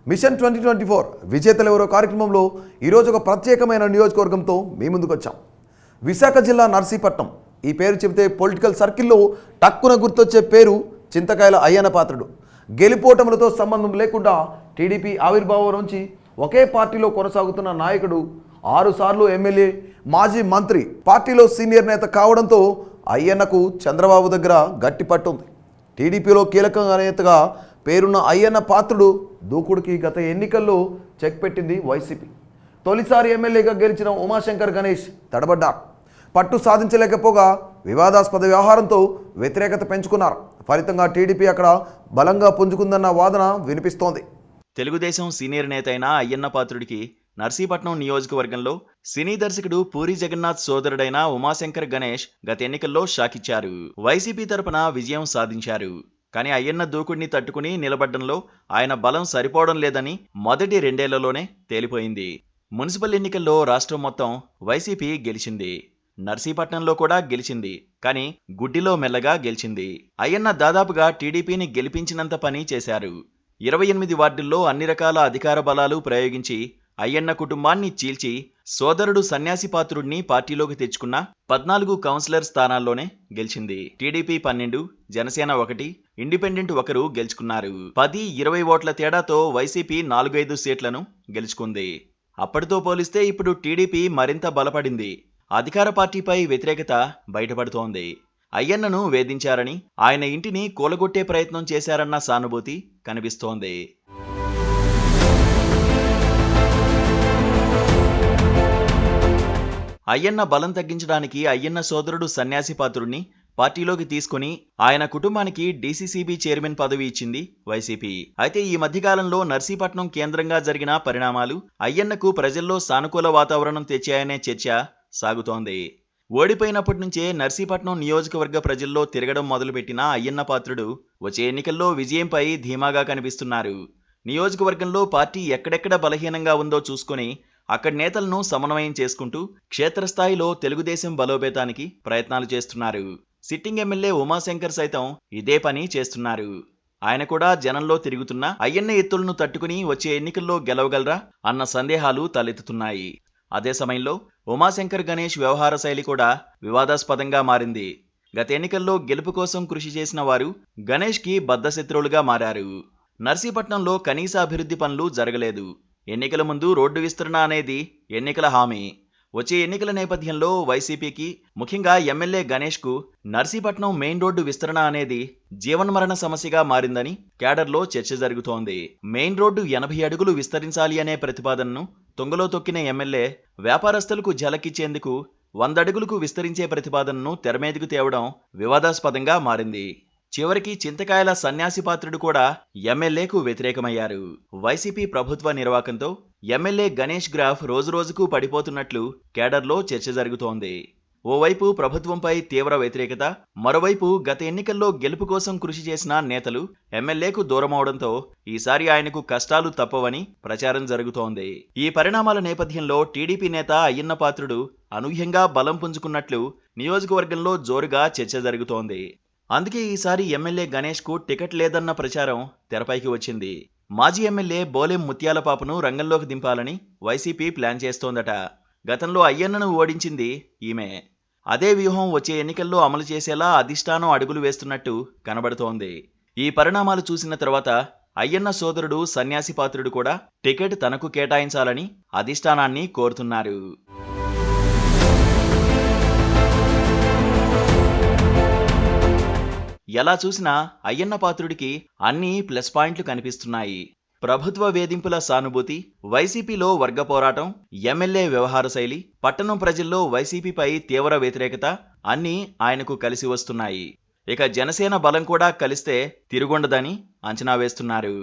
Machine 2024 విజేతలు ఎవరో కార్యక్రమంలో ఈరోజు ఒక ప్రత్యేకమైన నియోజకవర్గంతో మీ ముందుకు వచ్చాం. విశాఖ జిల్లా నర్సీపట్నం. ఈ పేరు చెబితే పొలిటికల్ సర్కిల్లో టక్కున గుర్తొచ్చే పేరు చింతకాయల అయ్యన్న పాత్రుడు. గెలుపోటములతో సంబంధం లేకుండా టీడీపీ ఆవిర్భావం నుంచి ఒకే పార్టీలో కొనసాగుతున్న నాయకుడు, 6 సార్లు ఎమ్మెల్యే, మాజీ మంత్రి, పార్టీలో సీనియర్ నేత కావడంతో అయ్యన్నకు చంద్రబాబు దగ్గర గట్టి పట్టుంది. టీడీపీలో కీలక నేతగా పేరున్న అయ్యన్న పాత్రుడు దూకుడికి గత ఎన్నికల్లో చెక్ పెట్టింది వైసీపీ. తొలిసారి ఎమ్మెల్యేగా గెలిచిన ఉమాశంకర్ గణేష్ తడబడ్డారు. పట్టు సాధించలేకపోగా వివాదాస్పద వ్యవహారంతో వ్యతిరేకత పెంచుకున్నారు. ఫలితంగా టీడీపీ అక్కడ బలంగా పుంజుకుందన్న వాదన వినిపిస్తోంది. తెలుగుదేశం సీనియర్ నేత అయిన అయ్యన్న పాత్రుడికి నర్సీపట్నం నియోజకవర్గంలో సినీ దర్శకుడు పూరి జగన్నాథ్ సోదరుడైన ఉమాశంకర్ గణేష్ గత ఎన్నికల్లో షాకిచ్చారు. వైసీపీ తరపున విజయం సాధించారు. కానీ అయ్యన్న దూకుడిని తట్టుకుని నిలబడ్డంలో ఆయన బలం సరిపోవడం లేదని మొదటి 2 ఏళ్లలోనే తేలిపోయింది. మున్సిపల్ ఎన్నికల్లో రాష్ట్రం మొత్తం వైసీపీ గెలిచింది. నర్సీపట్నంలో కూడా గెలిచింది. కానీ గుడ్డిలో మెల్లగా గెలిచింది. అయ్యన్న దాదాపుగా టీడీపీని గెలిపించినంత పని చేశారు. 28 వార్డుల్లో అన్ని రకాల అధికార బలాలు ప్రయోగించి అయ్యన్న కుటుంబాన్ని చీల్చి సోదరుడు సన్యాసి పాత్రుడిని పార్టీలోకి తెచ్చుకున్న 14 కౌన్సిలర్ స్థానాల్లోనే గెలిచింది. టీడీపీ 12, జనసేన 1, ఇండిపెండెంట్ 1 గెలుచుకున్నారు. 10-20 ఓట్ల తేడాతో వైసీపీ 4-5 సీట్లను గెలుచుకుంది. అప్పటితో పోలిస్తే ఇప్పుడు టీడీపీ మరింత బలపడింది. అధికార పార్టీపై వ్యతిరేకత బయటపడుతోంది. అయ్యన్నను వేధించారని, ఆయన ఇంటిని కూలగొట్టే ప్రయత్నం చేశారన్న సానుభూతి కనిపిస్తోంది. అయ్యన్న బలం తగ్గించడానికి అయ్యన్న సోదరుడు సన్యాసి పాత్రుడిని పార్టీలోకి తీసుకుని ఆయన కుటుంబానికి డీసీసీబీ చైర్మన్ పదవి ఇచ్చింది వైసీపీ. అయితే ఈ మధ్యకాలంలో నర్సీపట్నం కేంద్రంగా జరిగిన పరిణామాలు అయ్యన్నకు ప్రజల్లో సానుకూల వాతావరణం తెచ్చాయనే చర్చ సాగుతోంది. ఓడిపోయినప్పటి నుంచే నర్సీపట్నం నియోజకవర్గ ప్రజల్లో తిరగడం మొదలుపెట్టిన అయ్యన్న పాత్రుడు వచ్చే ఎన్నికల్లో విజయంపై ధీమాగా కనిపిస్తున్నారు. నియోజకవర్గంలో పార్టీ ఎక్కడెక్కడ బలహీనంగా ఉందో చూసుకుని అక్కడి నేతలను సమన్వయం చేసుకుంటూ క్షేత్రస్థాయిలో తెలుగుదేశం బలోపేతానికి ప్రయత్నాలు చేస్తున్నారు. సిట్టింగ్ ఎమ్మెల్యే ఉమాశంకర్ సైతం ఇదే పని చేస్తున్నారు. ఆయన కూడా జనంలో తిరుగుతున్న అయ్యన్న ఎత్తులను తట్టుకుని వచ్చే ఎన్నికల్లో గెలవగలరా అన్న సందేహాలు తలెత్తుతున్నాయి. అదే సమయంలో ఉమాశంకర్ గణేష్ వ్యవహార శైలి కూడా వివాదాస్పదంగా మారింది. గత ఎన్నికల్లో గెలుపు కోసం కృషి చేసిన వారు గణేష్కి బద్ధశత్రువులుగా మారారు. నర్సీపట్నంలో కనీస అభివృద్ధి పనులు జరగలేదు. ఎన్నికల ముందు రోడ్డు విస్తరణ అనేది ఎన్నికల హామీ. వచ్చే ఎన్నికల నేపథ్యంలో వైసీపీకి, ముఖ్యంగా ఎమ్మెల్యే గణేష్కు నర్సీపట్నం మెయిన్ రోడ్డు విస్తరణ అనేది జీవన్మరణ సమస్యగా మారిందని క్యాడర్లో చర్చ జరుగుతోంది. మెయిన్ రోడ్డు 80 అడుగులు విస్తరించాలి అనే ప్రతిపాదనను తుంగలో తొక్కిన ఎమ్మెల్యే వ్యాపారస్తులకు ఝలకిచ్చేందుకు 100 అడుగులకు విస్తరించే ప్రతిపాదనను తెరమీదకు తేవడం వివాదాస్పదంగా మారింది. చివరికి చింతకాయల సన్యాసి పాత్రుడు కూడా ఎమ్మెల్యేకు వ్యతిరేకమయ్యారు. వైసీపీ ప్రభుత్వ నిర్వాకంతో ఎమ్మెల్యే గణేష్ గ్రాఫ్ రోజురోజుకు పడిపోతున్నట్లు కేడర్లో చర్చ జరుగుతోంది. ఓవైపు ప్రభుత్వంపై తీవ్ర వ్యతిరేకత, మరోవైపు గత ఎన్నికల్లో గెలుపు కోసం కృషి చేసిన నేతలు ఎమ్మెల్యేకు దూరమవడంతో ఈసారి ఆయనకు కష్టాలు తప్పవని ప్రచారం జరుగుతోంది. ఈ పరిణామాల నేపథ్యంలో టీడీపీ నేత అయ్యన్న పాత్రుడు అనూహ్యంగా బలం పుంజుకున్నట్లు నియోజకవర్గంలో జోరుగా చర్చ జరుగుతోంది. అందుకే ఈసారి ఎమ్మెల్యే గణేష్కు టికెట్ లేదన్న ప్రచారం తెరపైకి వచ్చింది. మాజీ ఎమ్మెల్యే బోలెం ముత్యాలపాపను రంగంలోకి దింపాలని వైసీపీ ప్లాన్ చేస్తోందట. గతంలో అయ్యన్నను ఓడించింది ఈమె. అదే వ్యూహం వచ్చే ఎన్నికల్లో అమలు చేసేలా అధిష్టానం అడుగులు వేస్తున్నట్టు కనబడుతోంది. ఈ పరిణామాలు చూసిన తర్వాత అయ్యన్న సోదరుడు సన్యాసి పాత్రుడు కూడా టికెట్ తనకు కేటాయించాలని అధిష్టానాన్ని కోరుతున్నారు. ఎలా చూసినా అయ్యన్న పాత్రుడికి అన్ని ప్లస్ పాయింట్లు కనిపిస్తున్నాయి. ప్రభుత్వ వేధింపుల సానుభూతి, వైసీపీలో వర్గ పోరాటం, ఎమ్మెల్యే వ్యవహార శైలి, పట్టణం ప్రజల్లో వైసీపీపై తీవ్ర వ్యతిరేకత అన్నీ ఆయనకు కలిసి వస్తున్నాయి. ఇక జనసేన బలం కూడా కలిస్తే తిరుగుండదని అంచనా వేస్తున్నారు.